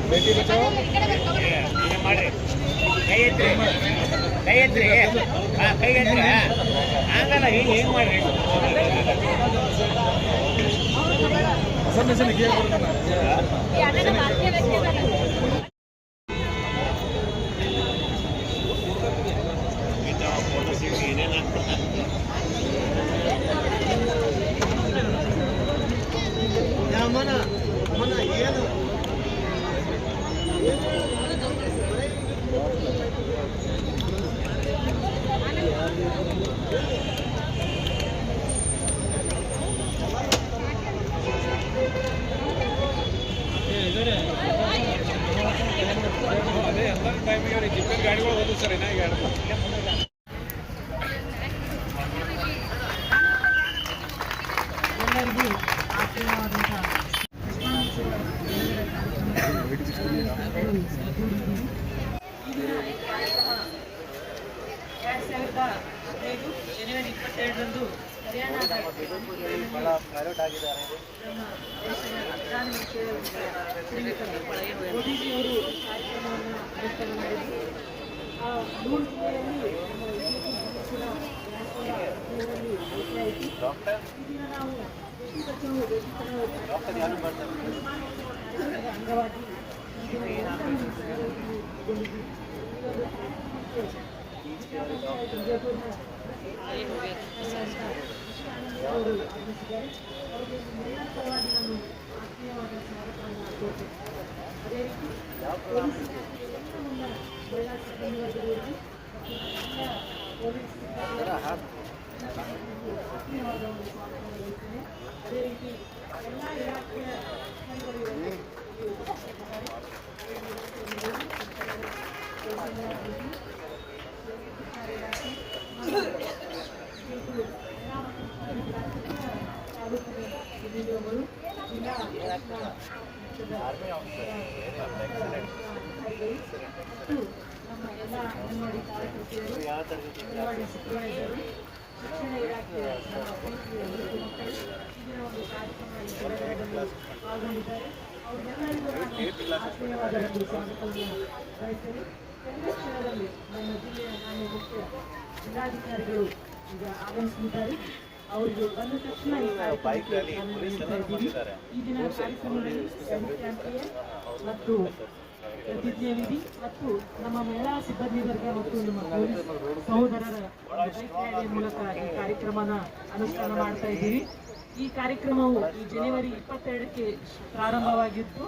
ಬೇಟಿ ಬಚಾओ ಮಾಡ್ರಿ ಕೈ ಎತ್ರಿ ಕೈ ಎತ್ರಿ ಕೈ ಎತ್ರಿ ಆಗಲ್ಲ ಹಿಂಗೆ ಮಾಡ್ರಿ ಏನು ಅದೇ ಎಲ್ಲ ಟೈಮಿಗೆ ಜಿಪ್ಪನ್ ಗಾಡಿಗಳು ಹೋದ್ರು ಸರ್ ಏನಾಗಿ ಎಲ್ಲರಿಗೂ ಆತ್ಮೀಯವಾದಂತಹ ಜನವರಿ 22ರಂದು ಹರಿಯಾಣದ ಮೋದಿಜಿಯವರು ಕಾರ್ಯಕ್ರಮವನ್ನು ಅನುಷ್ಠಾನ ಮಾಡಿದರು. ಆ 3 ಜಿಲ್ಲೆಯಲ್ಲಿ ಈ ದಿನ ನಾವು ಅಂಗವಾಗಿ ಅವರು ಆಗಮಿಸಿದ್ದಾರೆ. ಅವರಿಗೆ ಎಲ್ಲ ಪರವಾಗಿ ನಾನು ಆತ್ಮೀಯವಾದ ಸ್ವಾಗತವನ್ನು ಕೋರುತ್ತೇನೆ. ಅದೇ ರೀತಿ ಪೊಲೀಸ್ ಇಲಾಖೆಯ ಎಲ್ಲ ನನ್ನ ಮಹಿಳಾ ಸಿಬ್ಬಂದಿ ವರ್ಗದವರಿಗೆ ಎಲ್ಲ ಪೊಲೀಸ್ ಆತ್ಮೀಯವಾದ ಒಂದು ಸ್ವಾಗತವನ್ನು ನೀಡುತ್ತೇನೆ. ಅದೇ ರೀತಿ ಎಲ್ಲ ಇಲಾಖೆಯ ಅಧಿಕಾರಿಗಳು ತಾಲೂಕಿನ ಜಿಲ್ಲಾ ಮತ್ತು ನಮ್ಮ ಎಲ್ಲ ಅಂಗನವಾಡಿ ಕಾರ್ಯಕರ್ತೆಯರು, ಅಂಗನವಾಡಿ ಸೂಪರ್ವೈಸರು, ಶಿಕ್ಷಣ ಇಲಾಖೆಯ ಮಕ್ಕಳು ಈಗಿನ ಒಂದು ಕಾರ್ಯಕ್ರಮದಲ್ಲಿ ಪಾಲ್ಗೊಂಡಿದ್ದಾರೆ. ಅವರೆಲ್ಲರಿಗೂ ನಾನು ಆತ್ಮೀಯವಾದ ಒಂದು ಸ್ವಾಗತವನ್ನು ಬಯಸ್ತೇನೆ. ಎಲ್ಲ ಕ್ಷಣದಲ್ಲಿ ನನ್ನ ಜಿಲ್ಲೆಯ ಮಾನ್ಯ ಮುಖ್ಯ ಜಿಲ್ಲಾಧಿಕಾರಿಗಳು ಈಗ ಆಗಮಿಸಿದ್ದಾರೆ. ಅವರಿಗೆ ಬಂದ ತಕ್ಷಣ ಈ ಕಾರ್ಯಕ್ರಮಕ್ಕೆ ಈ ದಿನ ಕಾರ್ಯಕ್ರಮದಲ್ಲಿ ಮುಖ್ಯಾಂಶೀಯ ಮತ್ತು ಪ್ರತಿಜ್ಞೆ ವಿಧಿ ಮತ್ತು ನಮ್ಮ ಮಹಿಳಾ ಸಿಬ್ಬಂದಿ ವರ್ಗ ಮತ್ತು ನಮ್ಮ ಪೊಲೀಸ್ ಸಹೋದರರ ಬೈಕ್ ರ್ಯಾಲಿಯ ಮೂಲಕ ಈ ಕಾರ್ಯಕ್ರಮನ ಅನುಷ್ಠಾನ ಮಾಡ್ತಾ ಇದ್ದೀವಿ. ಈ ಕಾರ್ಯಕ್ರಮವು ಈ ಜನವರಿ 22ಕ್ಕೆ ಪ್ರಾರಂಭವಾಗಿದ್ದು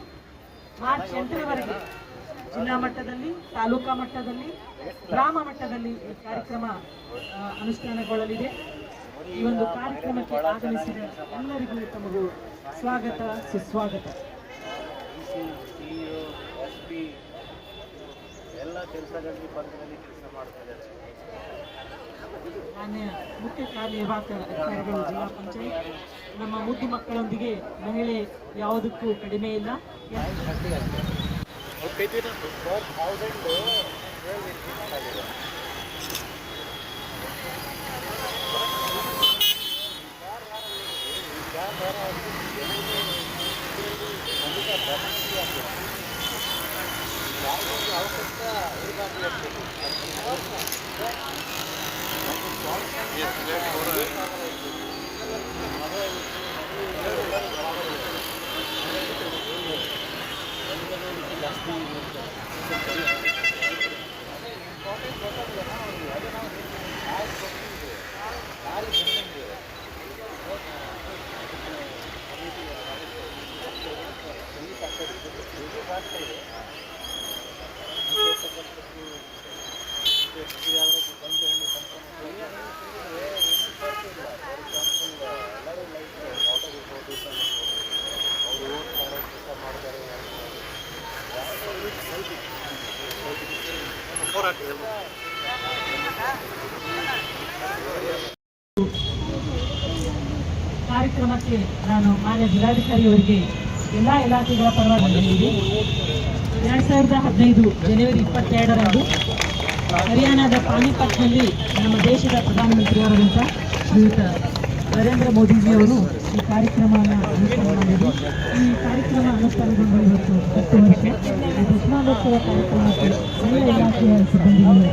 ಮಾರ್ಚ್ 8ರವರೆಗೆ ಜಿಲ್ಲಾ ಮಟ್ಟದಲ್ಲಿ, ತಾಲೂಕಾ ಮಟ್ಟದಲ್ಲಿ, ಗ್ರಾಮ ಮಟ್ಟದಲ್ಲಿ ಈ ಕಾರ್ಯಕ್ರಮ ಅನುಷ್ಠಾನಗೊಳ್ಳಲಿದೆ. ಈ ಒಂದು ಕಾರ್ಯಕ್ರಮಕ್ಕೆ ಆಗಮಿಸಿದ ಎಲ್ಲರಿಗೂ ತಮಗೂ ಸ್ವಾಗತ, ಸುಸ್ವಾಗತ. ಎಲ್ಲ ಕೆಲಸಗಳಲ್ಲಿ ಬಂಧದಲ್ಲಿ ಕೆಲಸ ಮಾಡ್ತಾ ಇದ್ದಾರೆ. ಮಾನ್ಯ ಮುಖ್ಯ ಕಾರ್ಯನಿರ್ವಾಹಕ ಅಧಿಕಾರಿಗಳು, ಜಿಲ್ಲಾ ಪಂಚಾಯತ್, ನಮ್ಮ ಮುದ್ದು ಮಕ್ಕಳೊಂದಿಗೆ ಮಹಿಳೆ ಯಾವುದಕ್ಕೂ ಕಡಿಮೆ ಇಲ್ಲ. ಕಾರ್ಯಕ್ರಮಕ್ಕೆ ನಾನು ಮಾನ್ಯ ಜಿಲ್ಲಾಧಿಕಾರಿ ಅವರಿಗೆ ಎಲ್ಲ ಇಲಾಖೆಗಳ ಪರವಾಗಿ 2015 ಜನವರಿ 22ರಂದು ಹರಿಯಾಣದ ಪಾನಿಪತ್ನಲ್ಲಿ ನಮ್ಮ ದೇಶದ ಪ್ರಧಾನಮಂತ್ರಿಯವರಾದಂಥ ಶ್ರೀಯುತ ನರೇಂದ್ರ ಮೋದಿಜಿಯವರು ಈ ಕಾರ್ಯಕ್ರಮವನ್ನು ಅನುಷ್ಠಾನ ಮಾಡಿದರು. ಈ ಕಾರ್ಯಕ್ರಮ ಅನುಷ್ಠಾನಗೊಂಡು ಇವತ್ತು 10 ವರ್ಷ. ಈ ದಶಮಾನೋತ್ಸವ ಕಾರ್ಯಕ್ರಮಕ್ಕೆ ಎಲ್ಲ ಇಲಾಖೆಯ ಸಿಬ್ಬಂದಿಗಳು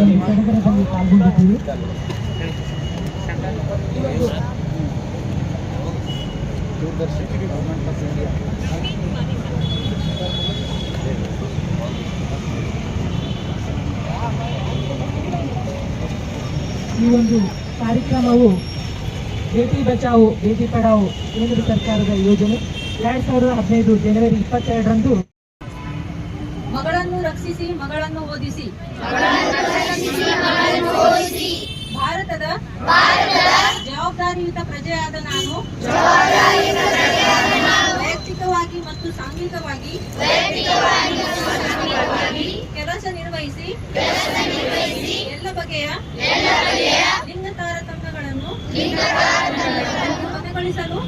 ಒಂದು ಸಡಗರದಲ್ಲಿ ಪಾಲ್ಗೊಂಡಿದ್ದೀವಿ. ಈ ಒಂದು ಕಾರ್ಯಕ್ರಮವು ಬೇಟಿ ಬಚಾವೋ ಬೇಟಿ ಪಢಾವೋ ಕೇಂದ್ರ ಸರ್ಕಾರದ ಯೋಜನೆ 2015 ಜನವರಿ 22ರಂದು ಮಗಳನ್ನು ರಕ್ಷಿಸಿ ಮಗಳನ್ನು ಓದಿಸಿ ಭಾರತದ ಜವಾಬ್ದಾರಿಯುತ ಪ್ರಜೆಯಾದ ನಾನು ವೈಯಕ್ತಿಕವಾಗಿ ಮತ್ತು ಸಾಂಘಿಕವಾಗಿ ಕೆಲಸ ನಿರ್ವಹಿಸಿ ಎಲ್ಲ ಬಗೆಯ ಲಿಂಗ ತಾರತಮ್ಯಗಳನ್ನು ಕೊನೆಗೊಳಿಸಲು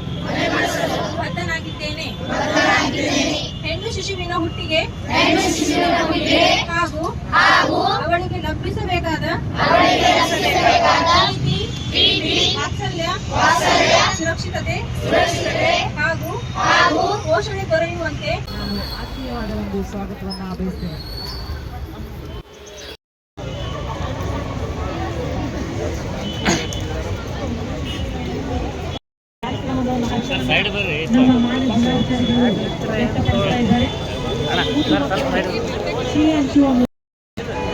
ಬದ್ಧನಾಗಿದ್ದೇನೆ. ಹೆಣ್ಣು ಶಿಶುವಿನ ಹುಟ್ಟಿಗೆ ಹಾಗೂ ಅವಳಿಗೆ ಲಭಿಸಬೇಕಾದ ಪ್ರೀತಿ, ವಾತ್ಸಲ್ಯ, ಸುರಕ್ಷಿತತೆ ಹಾಗೂ ಪೋಷಣೆ ದೊರೆಯುವಂತೆ ನಾನು ಆತ್ಮೀಯವಾದ ಒಂದು ಸ್ವಾಗತವನ್ನು ಬಯಸ್ತೇನೆ. ನಮ್ಮ ಮಾನ್ಯ ಜಿಲ್ಲಾಧಿಕಾರಿಗಳು ವ್ಯಕ್ತಪಡಿಸ್ತಾ ಇದ್ದಾರೆ.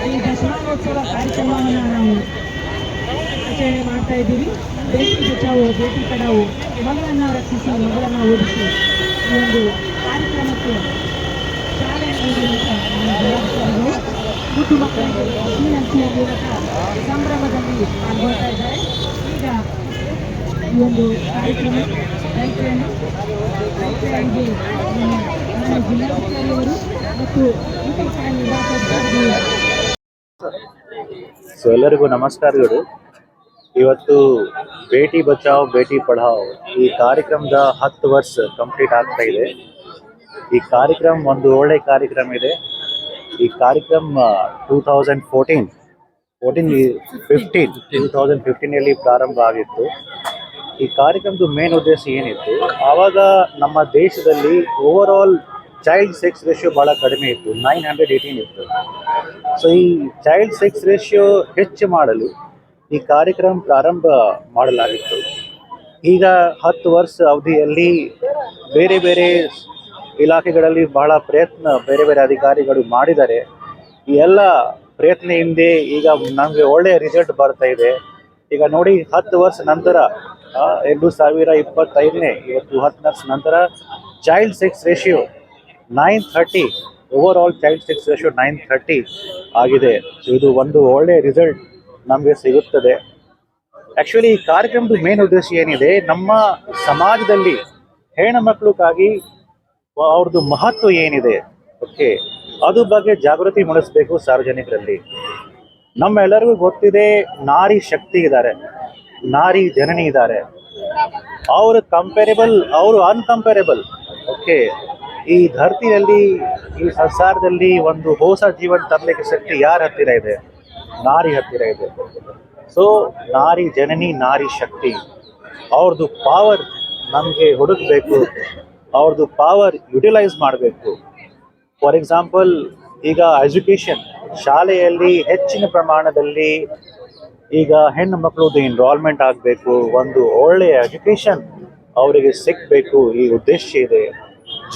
ಈ ದಶಮಾನೋತ್ಸವ ಕಾರ್ಯಕ್ರಮವನ್ನು ನಾವು ಆಚರಣೆ ಮಾಡ್ತಾ ಇದ್ದೀವಿ. ಬೇಟಿ ಬಚಾವೋ ಬೇಟಿ ಪಢಾವೋ, ಮಗಳನ್ನು ರಕ್ಷಿಸಿ ಮಗಳನ್ನು ಓದಿಸಿ ಈ ಒಂದು ಕಾರ್ಯಕ್ರಮಕ್ಕೆ ಚಾಲನೆ ನೀಡಿದಂಥ ನಮ್ಮ ಜಿಲ್ಲಾಧಿಕಾರಿಗಳು ಮುದ್ದು ಮಕ್ಕಳಿಗೆ ಹಂಚುವ ಮೂಲಕ ಸಂಭ್ರಮದಲ್ಲಿ ಪಾಲ್ಗೊಳ್ತಾ ಇದ್ದಾರೆ. ಈಗ ಈ ಒಂದು ಕಾರ್ಯಕ್ರಮ ರೈತರಿಗೆ ನಮ್ಮ ಜಿಲ್ಲಾಧಿಕಾರಿಯವರು ಮತ್ತು ವಿಪಕ್ಷ ಇಲಾಖಾಧಿಕಾರಿಗಳು. ಸೊ ಎಲ್ಲರಿಗೂ ನಮಸ್ಕಾರಗಳು. ಇವತ್ತು ಬೇಟಿ ಬಚಾವ್ ಬೇಟಿ ಪಢಾವ್ ಈ ಕಾರ್ಯಕ್ರಮದ 10 ವರ್ಷ ಕಂಪ್ಲೀಟ್ ಆಗ್ತಾ ಇದೆ. ಈ ಕಾರ್ಯಕ್ರಮ ಒಂದು ಒಳ್ಳೆ ಕಾರ್ಯಕ್ರಮ ಇದೆ. ಈ ಕಾರ್ಯಕ್ರಮ 2015 ಪ್ರಾರಂಭ ಆಗಿತ್ತು. ಈ ಕಾರ್ಯಕ್ರಮದ ಮೇನ್ ಉದ್ದೇಶ ಏನಿತ್ತು, ಆವಾಗ ನಮ್ಮ ದೇಶದಲ್ಲಿ over all child sex ratio ಭಾಳ ಕಡಿಮೆ ಇತ್ತು, 918 ಇತ್ತು. ಸೊ ಈ ಚೈಲ್ಡ್ ಸೆಕ್ಸ್ ರೇಷಿಯೋ ಹೆಚ್ಚು ಮಾಡಲು ಈ ಕಾರ್ಯಕ್ರಮ ಪ್ರಾರಂಭ ಮಾಡಲಾಗಿತ್ತು. ಈಗ 10 ವರ್ಷ ಅವಧಿಯಲ್ಲಿ ಬೇರೆ ಬೇರೆ ಇಲಾಖೆಗಳಲ್ಲಿ ಬಹಳ ಪ್ರಯತ್ನ ಬೇರೆ ಬೇರೆ ಅಧಿಕಾರಿಗಳು ಮಾಡಿದ್ದಾರೆ. ಈ ಎಲ್ಲ ಪ್ರಯತ್ನ ಹಿಂದೆ ಈಗ ನಮಗೆ ಒಳ್ಳೆಯ ರಿಸಲ್ಟ್ ಬರ್ತಾ ಇದೆ. ಈಗ ನೋಡಿ 10 ವರ್ಷ ನಂತರ 2025 ಇವತ್ತು 10 ವರ್ಷ ನಂತರ child sex ratio 930, over all child sex ratio 930 ಆಗಿದೆ. ಸೊ ಇದು ಒಂದು ಒಳ್ಳೆಯ ರಿಸಲ್ಟ್ ನಮಗೆ ಸಿಗುತ್ತದೆ. ಆ್ಯಕ್ಚುಲಿ ಈ ಕಾರ್ಯಕ್ರಮದ ಮೇನ್ ಉದ್ದೇಶ ಏನಿದೆ, ನಮ್ಮ ಸಮಾಜದಲ್ಲಿ ಹೆಣ್ಣು ಮಕ್ಕಳಿಗಾಗಿ ಅವ್ರದ್ದು ಮಹತ್ವ ಏನಿದೆ, ಓಕೆ, ಅದ್ರ ಬಗ್ಗೆ ಜಾಗೃತಿ ಮೂಡಿಸಬೇಕು ಸಾರ್ವಜನಿಕರಲ್ಲಿ. ನಮ್ಮೆಲ್ಲರಿಗೂ ಗೊತ್ತಿದೆ, ನಾರಿ ಶಕ್ತಿ ಇದ್ದಾರೆ, ನಾರಿ ಜನನಿ ಇದ್ದಾರೆ. ಅವರು ಕಂಪೇರೇಬಲ್, ಅವರು ಅನ್ಕಂಪೇರೇಬಲ್. ಓಕೆ, ಈ ಧರ್ತಿಯಲ್ಲಿ ಈ ಸಂಸಾರದಲ್ಲಿ ಒಂದು ಹೊಸ ಜೀವನ ತರಲಿಕ್ಕೆ ಶಕ್ತಿ ಯಾರ ಹತ್ತಿರ ಇದೆ? ನಾರಿ ಹತ್ತಿರ ಇದೆ. ಸೊ ನಾರಿ ಜನನಿ, ನಾರಿ ಶಕ್ತಿ, ಅವ್ರದ್ದು ಪವರ್ ನಮಗೆ ಹುಡುಕಬೇಕು, ಅವ್ರದ್ದು ಪವರ್ ಯುಟಿಲೈಸ್ ಮಾಡಬೇಕು. ಫಾರ್ ಎಕ್ಸಾಂಪಲ್, ಈಗ ಎಜುಕೇಷನ್ ಶಾಲೆಯಲ್ಲಿ ಹೆಚ್ಚಿನ ಪ್ರಮಾಣದಲ್ಲಿ ಈಗ ಹೆಣ್ಣು ಮಕ್ಕಳದ್ದು ಇನ್ರಾಲ್ಮೆಂಟ್ ಆಗಬೇಕು, ಒಂದು ಒಳ್ಳೆಯ ಎಜುಕೇಷನ್ ಅವರಿಗೆ ಸಿಗಬೇಕು, ಈ ಉದ್ದೇಶ ಇದೆ.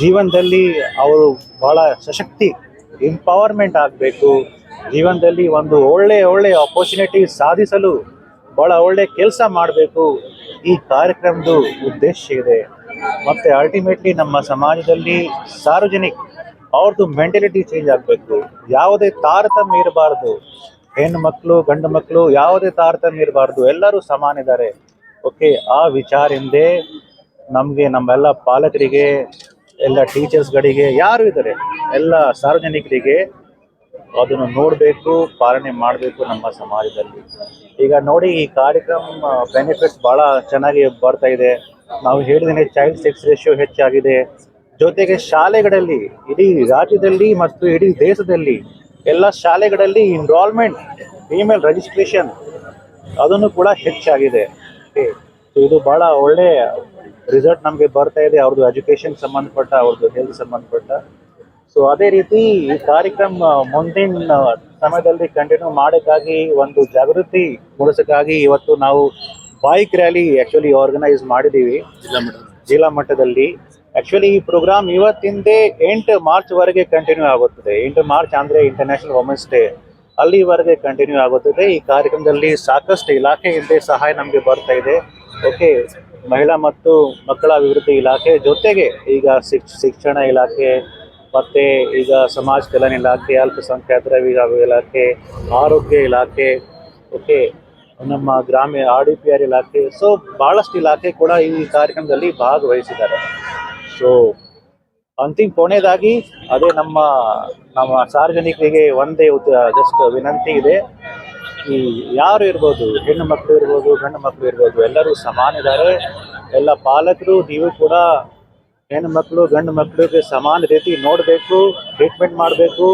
ಜೀವನದಲ್ಲಿ ಅವರು ಭಾಳ ಸಶಕ್ತಿ, ಎಂಪವರ್ಮೆಂಟ್ ಆಗಬೇಕು, ಜೀವನದಲ್ಲಿ ಒಂದು ಒಳ್ಳೆಯ ಆಪರ್ಚುನಿಟಿ ಸಾಧಿಸಲು ಭಾಳ ಒಳ್ಳೆ ಕೆಲಸ ಮಾಡಬೇಕು, ಈ ಕಾರ್ಯಕ್ರಮದ ಉದ್ದೇಶ ಇದೆ. ಮತ್ತು ಅಲ್ಟಿಮೇಟ್ಲಿ ನಮ್ಮ ಸಮಾಜದಲ್ಲಿ ಸಾರ್ವಜನಿಕ ಅವ್ರದ್ದು ಮೆಂಟಾಲಿಟಿ ಚೇಂಜ್ ಆಗಬೇಕು. ಯಾವುದೇ ತಾರತಮ್ಯ ಇರಬಾರ್ದು, ಹೆಣ್ಣು ಮಕ್ಕಳು ಗಂಡು ಮಕ್ಕಳು ಯಾವುದೇ ತಾರತಮ್ಯ ಇರಬಾರ್ದು, ಎಲ್ಲರೂ ಸಮಾನ ಇದ್ದಾರೆ. ಓಕೆ, ಆ ವಿಚಾರ ಹಿಂದೆ ನಮಗೆ, ನಮ್ಮೆಲ್ಲ ಪಾಲಕರಿಗೆ, ಎಲ್ಲ ಟೀಚರ್ಸ್ಗಳಿಗೆ, ಯಾರು ಇದ್ದಾರೆ ಎಲ್ಲ ಸಾರ್ವಜನಿಕರಿಗೆ ಅದನ್ನು ನೋಡಬೇಕು, ಪಾಲನೆ ಮಾಡಬೇಕು ನಮ್ಮ ಸಮಾಜದಲ್ಲಿ. ಈಗ ನೋಡಿ, ಈ ಕಾರ್ಯಕ್ರಮ ಬೆನಿಫಿಟ್ಸ್ ಭಾಳ ಚೆನ್ನಾಗಿ ಬರ್ತಾ ಇದೆ. ನಾವು ಹೇಳಿದ್ದೇನೆ ಚೈಲ್ಡ್ ಸೆಕ್ಸ್ ರೇಷಿಯೋ ಹೆಚ್ಚಾಗಿದೆ. ಜೊತೆಗೆ ಶಾಲೆಗಳಲ್ಲಿ ಇಡೀ ರಾಜ್ಯದಲ್ಲಿ ಮತ್ತು ಇಡೀ ದೇಶದಲ್ಲಿ ಎಲ್ಲ ಶಾಲೆಗಳಲ್ಲಿ ಎನ್ರೋಲ್ಮೆಂಟ್ ಫೀಮೇಲ್ ರಿಜಿಸ್ಟ್ರೇಷನ್ ಅದನ್ನು ಕೂಡ ಹೆಚ್ಚಾಗಿದೆ. ಸೊ ಇದು ಬಹಳ ಒಳ್ಳೆ ರಿಸಲ್ಟ್ ನಮಗೆ ಬರ್ತಾ ಇದೆ, ಅವ್ರದ್ದು ಎಜುಕೇಶನ್ ಸಂಬಂಧಪಟ್ಟ, ಅವ್ರದ್ದು ಹೆಲ್ತ್ ಸಂಬಂಧಪಟ್ಟ. ಸೊ ಅದೇ ರೀತಿ ಈ ಕಾರ್ಯಕ್ರಮ ಮುಂದಿನ ಸಮಯದಲ್ಲಿ ಕಂಟಿನ್ಯೂ ಮಾಡೋಕ್ಕಾಗಿ, ಒಂದು ಜಾಗೃತಿ ಮೂಡಿಸೋಕ್ಕಾಗಿ ಇವತ್ತು ನಾವು ಬೈಕ್ ರ್ಯಾಲಿ ಆ್ಯಕ್ಚುಲಿ ಆರ್ಗನೈಸ್ ಮಾಡಿದ್ದೀವಿ ಜಿಲ್ಲಾ ಮಟ್ಟದಲ್ಲಿ. ಆ್ಯಕ್ಚುಲಿ ಈ ಪ್ರೋಗ್ರಾಮ್ ಇವತ್ತಿಂದ 8 ಮಾರ್ಚ್ವರೆಗೆ ಕಂಟಿನ್ಯೂ ಆಗುತ್ತದೆ. 8 ಮಾರ್ಚ್ ಅಂದರೆ ಇಂಟರ್ನ್ಯಾಷನಲ್ ವುಮೆನ್ಸ್ ಡೇ, ಅಲ್ಲಿವರೆಗೆ ಕಂಟಿನ್ಯೂ ಆಗುತ್ತದೆ. ಈ ಕಾರ್ಯಕ್ರಮದಲ್ಲಿ ಸಾಕಷ್ಟು ಇಲಾಖೆಯಿಂದ ಸಹಾಯ ನಮಗೆ ಬರ್ತಾ ಇದೆ. ಓಕೆ, ಮಹಿಳಾ ಮತ್ತು ಮಕ್ಕಳ ಅಭಿವೃದ್ಧಿ ಇಲಾಖೆ ಜೊತೆಗೆ ಈಗ ಶಿಕ್ಷಣ ಇಲಾಖೆ, ಮತ್ತು ಈಗ ಸಮಾಜ ಕಲ್ಯಾಣ ಇಲಾಖೆ, ಅಲ್ಪಸಂಖ್ಯಾತರ ಇಲಾಖೆ, ಆರೋಗ್ಯ ಇಲಾಖೆ, ಓಕೆ, ನಮ್ಮ ಗ್ರಾಮೀಣ RDPR ಇಲಾಖೆ, ಸೊ ಭಾಳಷ್ಟು ಇಲಾಖೆ ಕೂಡ ಈ ಕಾರ್ಯಕ್ರಮದಲ್ಲಿ ಭಾಗವಹಿಸಿದ್ದಾರೆ. ಸೊ ಅಂತಿಮ ಕೊನೆಯದಾಗಿ ಅದೇ ನಮ್ಮ ಸಾರ್ವಜನಿಕರಿಗೆ ಒಂದೇ ಜಸ್ಟ್ ವಿನಂತಿ ಇದೆ. ಈ ಯಾರು ಇರ್ಬೋದು, ಹೆಣ್ಣು ಮಕ್ಕಳು ಇರ್ಬೋದು, ಗಂಡು ಮಕ್ಕಳು ಇರ್ಬೋದು, ಎಲ್ಲರೂ ಸಮಾನ ಇದ್ದಾರೆ. ಎಲ್ಲ ಪಾಲಕರು ನೀವು ಕೂಡ ಹೆಣ್ಣು ಮಕ್ಕಳು ಗಂಡು ಮಕ್ಕಳಿಗೆ ಸಮಾನ ರೀತಿ ನೋಡಬೇಕು, ಟ್ರೀಟ್ಮೆಂಟ್ ಮಾಡಬೇಕು,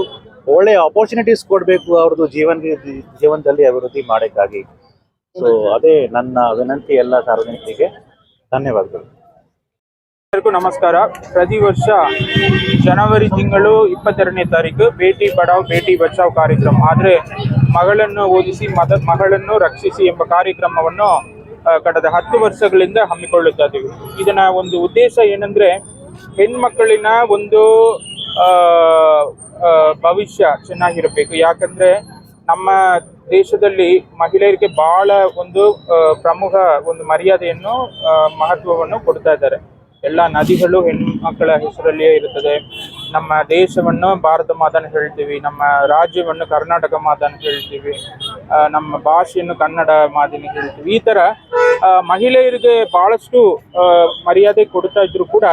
ಒಳ್ಳೆಯ ಆಪರ್ಚುನಿಟೀಸ್ ಕೊಡಬೇಕು ಅವ್ರದ್ದು ಜೀವನದಲ್ಲಿ ಅಭಿವೃದ್ಧಿ ಮಾಡೋಕ್ಕಾಗಿ. ಸೊ ಅದೇ ನನ್ನ ವಿನಂತಿ ಎಲ್ಲ ಸಾರ್ವಜನಿಕರಿಗೆ. ಧನ್ಯವಾದಗಳು. ಎಲ್ಲರಿಗೂ ನಮಸ್ಕಾರ. ಪ್ರತಿ ವರ್ಷ ಜನವರಿ ತಿಂಗಳು 22ನೇ ತಾರೀಕು ಬೇಟಿ ಪಡಾವ್ ಬೇಟಿ ಬಚಾವ್ ಕಾರ್ಯಕ್ರಮ, ಆದರೆ ಮಗಳನ್ನು ಓದಿಸಿ ಮಗಳನ್ನು ರಕ್ಷಿಸಿ ಎಂಬ ಕಾರ್ಯಕ್ರಮವನ್ನು ಕಳೆದ 10 ವರ್ಷಗಳಿಂದ ಹಮ್ಮಿಕೊಳ್ಳುತ್ತಾ ಇದ್ದೀವಿ. ಇದನ್ನ ಒಂದು ಉದ್ದೇಶ ಏನಂದ್ರೆ, ಹೆಣ್ಮಕ್ಕಳಿನ ಒಂದು ಭವಿಷ್ಯ ಚೆನ್ನಾಗಿರಬೇಕು. ಯಾಕಂದ್ರೆ ನಮ್ಮ ದೇಶದಲ್ಲಿ ಮಹಿಳೆಯರಿಗೆ ಬಹಳ ಒಂದು ಪ್ರಮುಖ ಒಂದು ಮರ್ಯಾದೆಯನ್ನು ಮಹತ್ವವನ್ನು ಕೊಡ್ತಾ ಇದ್ದಾರೆ. ಎಲ್ಲ ನದಿಗಳು ಹೆಣ್ಮಕ್ಕಳ ಹೆಸರಲ್ಲಿಯೇ ಇರುತ್ತದೆ. ನಮ್ಮ ದೇಶವನ್ನು ಭಾರತ ಮಾತನ್ನು ಹೇಳ್ತೀವಿ, ನಮ್ಮ ರಾಜ್ಯವನ್ನು ಕರ್ನಾಟಕ ಮಾತನ್ನು ಹೇಳ್ತೀವಿ, ನಮ್ಮ ಭಾಷೆಯನ್ನು ಕನ್ನಡ ಮಾತಿನ ಹೇಳ್ತೀವಿ. ಈ ಥರ ಮಹಿಳೆಯರಿಗೆ ಬಹಳಷ್ಟು ಮರ್ಯಾದೆ ಕೊಡ್ತಾ ಇದ್ರು ಕೂಡ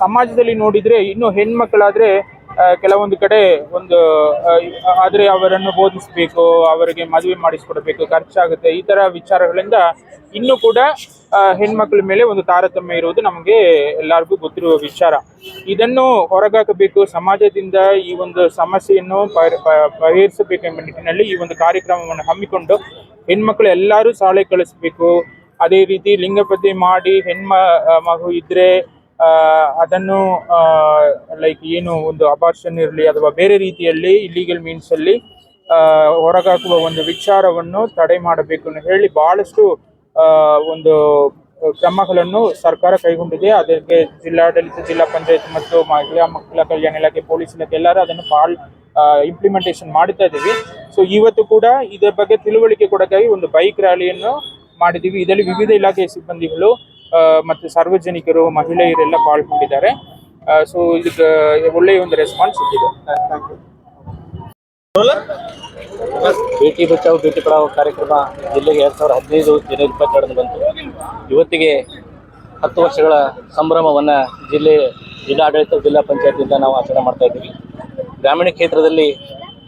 ಸಮಾಜದಲ್ಲಿ ನೋಡಿದರೆ ಇನ್ನು ಹೆಣ್ಮಕ್ಕಳಾದರೆ ಕೆಲವೊಂದು ಕಡೆ ಆದರೆ ಅವರನ್ನು ಬೋಧಿಸಬೇಕು, ಅವರಿಗೆ ಮದುವೆ ಮಾಡಿಸ್ಕೊಡ್ಬೇಕು, ಖರ್ಚಾಗುತ್ತೆ, ಈ ಥರ ವಿಚಾರಗಳಿಂದ ಇನ್ನೂ ಕೂಡ ಹೆಣ್ಮಕ್ಳ ಮೇಲೆ ಒಂದು ತಾರತಮ್ಯ ಇರುವುದು ನಮಗೆ ಎಲ್ಲರಿಗೂ ಗೊತ್ತಿರುವ ವಿಚಾರ. ಇದನ್ನು ಹೊರಗಾಕಬೇಕು, ಸಮಾಜದಿಂದ ಈ ಒಂದು ಸಮಸ್ಯೆಯನ್ನು ಪರಿಹರಿಸಬೇಕೆಂಬ ನಿಟ್ಟಿನಲ್ಲಿ ಈ ಒಂದು ಕಾರ್ಯಕ್ರಮವನ್ನು ಹಮ್ಮಿಕೊಂಡು ಹೆಣ್ಮಕ್ಳು ಎಲ್ಲರೂ ಶಾಲೆ ಕಳಿಸ್ಬೇಕು. ಅದೇ ರೀತಿ ಲಿಂಗಪತ್ತೆ ಮಾಡಿ ಮಗು ಇದ್ರೆ ಅದನ್ನು ಲೈಕ್ ಏನು ಒಂದು ಅಬಾರ್ಷನ್ ಇರಲಿ ಅಥವಾ ಬೇರೆ ರೀತಿಯಲ್ಲಿ ಇಲ್ಲೀಗಲ್ ಮೀನ್ಸಲ್ಲಿ ಹೊರಗಾಕುವ ಒಂದು ವಿಚಾರವನ್ನು ತಡೆ ಮಾಡಬೇಕು ಅಂತ ಹೇಳಿ ಬಹಳಷ್ಟು ಒಂದು ಕ್ರಮಗಳನ್ನು ಸರ್ಕಾರ ಕೈಗೊಂಡಿದೆ. ಅದಕ್ಕೆ ಜಿಲ್ಲಾಡಳಿತ, ಜಿಲ್ಲಾ ಪಂಚಾಯತ್ ಮತ್ತು ಮಹಿಳಾ ಮಕ್ಕಳ ಕಲ್ಯಾಣ ಇಲಾಖೆ, ಪೊಲೀಸ್ ಇಲಾಖೆ ಎಲ್ಲರೂ ಅದನ್ನು ಇಂಪ್ಲಿಮೆಂಟೇಷನ್ ಮಾಡ್ತಾ ಇದ್ದೀವಿ. ಸೊ ಇವತ್ತು ಕೂಡ ಇದರ ಬಗ್ಗೆ ತಿಳುವಳಿಕೆ ಕೊಡೋಕ್ಕಾಗಿ ಒಂದು ಬೈಕ್ ರ್ಯಾಲಿಯನ್ನು ಮಾಡಿದ್ದೀವಿ. ಇದರಲ್ಲಿ ವಿವಿಧ ಇಲಾಖೆಯ ಸಿಬ್ಬಂದಿಗಳು ಮತ್ತು ಸಾರ್ವಜನಿಕರು, ಮಹಿಳೆಯರೆಲ್ಲ ಪಾಲ್ಗೊಂಡಿದ್ದಾರೆ. ಸೊ ಇದಕ್ಕೆ ಒಳ್ಳೆಯ ಒಂದು ರೆಸ್ಪಾನ್ಸ್ ಸಿಕ್ಕಿದೆ. Thank you. ಬೇಟಿ ಬಚಾವ್ ಬೇಟಿ ಪಡಾವ್ ಕಾರ್ಯಕ್ರಮ ಜಿಲ್ಲೆಗೆ 2015 ಜನವರಿ 22 ಬಂತು. ಇವತ್ತಿಗೆ 10 ವರ್ಷಗಳ ಸಂಭ್ರಮವನ್ನು ಜಿಲ್ಲಾಡಳಿತ, ಜಿಲ್ಲಾ ಪಂಚಾಯತಿಯಿಂದ ನಾವು ಆಚರಣೆ ಮಾಡ್ತಾ ಇದ್ದೀವಿ. ಗ್ರಾಮೀಣ ಕ್ಷೇತ್ರದಲ್ಲಿ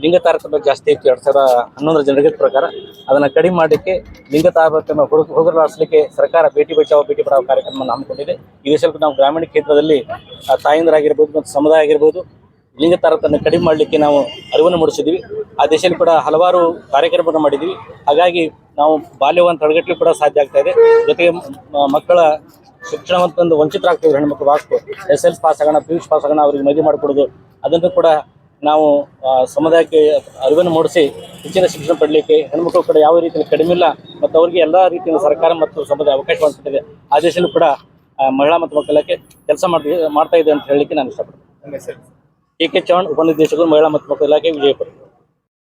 ಲಿಂಗ ತಾರತಮ್ಯ ಜಾಸ್ತಿ ಇತ್ತು 2011 ಜನಗಣತಿ ಪ್ರಕಾರ. ಅದನ್ನು ಕಡಿಮೆ ಮಾಡಲಿಕ್ಕೆ ಲಿಂಗ ತಾರತಮ್ಯ ಹೋಗಲಾಡಿಸಲಿಕ್ಕೆ ಸರ್ಕಾರ ಬೇಟಿ ಬಚಾವ್ ಬೇಟಿ ಪಡಾವ್ ಕಾರ್ಯಕ್ರಮವನ್ನು ಹಮ್ಮಿಕೊಂಡಿದೆ. ಇದೇ ಸ್ವಲ್ಪ ನಾವು ಗ್ರಾಮೀಣ ಕ್ಷೇತ್ರದಲ್ಲಿ ತಾಯಂದರಾಗಿರ್ಬೋದು ಮತ್ತು ಸಮುದಾಯ ಆಗಿರ್ಬೋದು ಲಿಂಗ ತಾರತಮ್ಯ ಕಡಿಮೆ ಮಾಡಲಿಕ್ಕೆ ನಾವು ಅರಿವನ್ನು ಮೂಡಿಸಿದ್ದೀವಿ. ಆ ದೇಶದಲ್ಲಿ ಕೂಡ ಹಲವಾರು ಕಾರ್ಯಕ್ರಮವನ್ನು ಮಾಡಿದ್ದೀವಿ. ಹಾಗಾಗಿ ನಾವು ಬಾಲ್ಯವನ್ನು ತಡೆಗಟ್ಟಲಿಕ್ಕೆ ಕೂಡ ಸಾಧ್ಯ ಆಗ್ತಾ ಇದೆ. ಜೊತೆಗೆ ಮಕ್ಕಳ ಶಿಕ್ಷಣವಂತಂದು ವಂಚಿತರಾಗ್ತಿದ್ರು ಹೆಣ್ಮಕ್ಳು ವಾಸ್ತು SLC ಪಾಸ್ ಆಗೋಣ, PUC ಪಾಸ್ ಆಗೋಣ, ಅವ್ರಿಗೆ ಮದುವೆ ಮಾಡಿಕೊಡೋದು, ಅದನ್ನು ಕೂಡ ನಾವು ಸಮುದಾಯಕ್ಕೆ ಅರಿವನ್ನು ಮೂಡಿಸಿ ಹೆಚ್ಚಿನ ಶಿಕ್ಷಣ ಪಡಲಿಕ್ಕೆ ಹೆಣ್ಮಕ್ಳು ಕೂಡ ಯಾವ ರೀತಿಯಲ್ಲಿ ಕಡಿಮೆ ಇಲ್ಲ ಮತ್ತು ಅವರಿಗೆ ಎಲ್ಲ ರೀತಿಯ ಸರ್ಕಾರ ಮತ್ತು ಸಮುದಾಯ ಅವಕಾಶವನ್ನು ಕೊಟ್ಟಿದೆ. ಆ ದೇಶದಲ್ಲೂ ಕೂಡ ಮಹಿಳಾ ಮತ್ತು ಮಕ್ಕಳ ಇಲಾಖೆ ಕೆಲಸ ಮಾಡ್ತಾ ಇದೆ ಅಂತ ಹೇಳಲಿಕ್ಕೆ ನಾನು ಇಷ್ಟಪಡ್ತೀನಿ. KK ಚೌಹಾಣ್, ಉಪನಿರ್ದೇಶಕರು, ಮಹಿಳಾ ಮತ್ತು ಮಕ್ಕಳ ಇಲಾಖೆ, ವಿಜಯಪುರ.